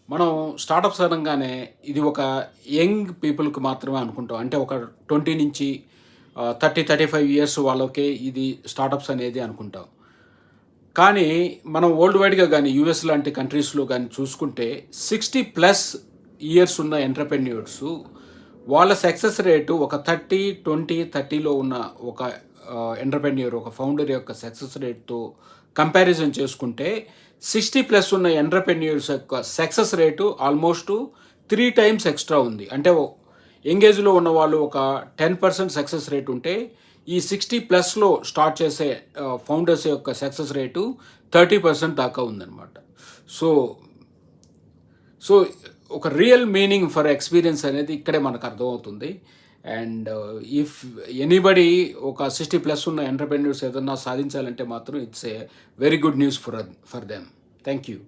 మనం స్టార్టప్స్ అనగానే ఇది ఒక యంగ్ పీపుల్కి మాత్రమే అనుకుంటాం. అంటే ఒక 20 నుంచి 35 ఇయర్స్ వాళ్ళకే ఇది స్టార్టప్స్ అనేది అనుకుంటాం. కానీ మనం వరల్డ్ వైడ్‌గా గాని, యూఎస్ లాంటి కంట్రీస్‌లో గాని చూసుకుంటే 60 ప్లస్ ఇయర్స్ ఉన్న ఎంటర్‌ప్రెన్యూర్సు వాళ్ళ సక్సెస్ రేటు ఒక 30, 20, 30లో ఉన్న ఒక ఎంటర్‌ప్రెన్యూర్, ఒక ఫౌండర్ యొక్క సక్సెస్ రేట్‌తో కంపారిజన్ చేసుకుంటే 60 ప్లస్ ఉన్న ఎంటర్‌ప్రెన్యూర్స్ యొక్క success rate almost 3 times extra ఉంది. అంటే యంగ్ ఏజ్‌లో ఉన్నవాళ్ళు ఒక 10% సక్సెస్ రేట్ ఉంటే, ఈ 60 ప్లస్‌లో స్టార్ట్ చేసే ఫౌండర్స్ యొక్క సక్సెస్ రేటు 30% దాకా ఉందన్నమాట. సో, సో ఒక రియల్ మీనింగ్ ఫర్ ఎక్స్‌పీరియన్స్ అనేది ఇక్కడే మనకు అర్థమవుతుంది. అండ్ ఇఫ్ ఎనీబడీ ఒక 60 ప్లస్ ఉన్న ఎంటర్‌ప్రెన్యూర్స్ ఏదన్నా సాధించాలంటే మాత్రం it's a very good news for them. Thank you.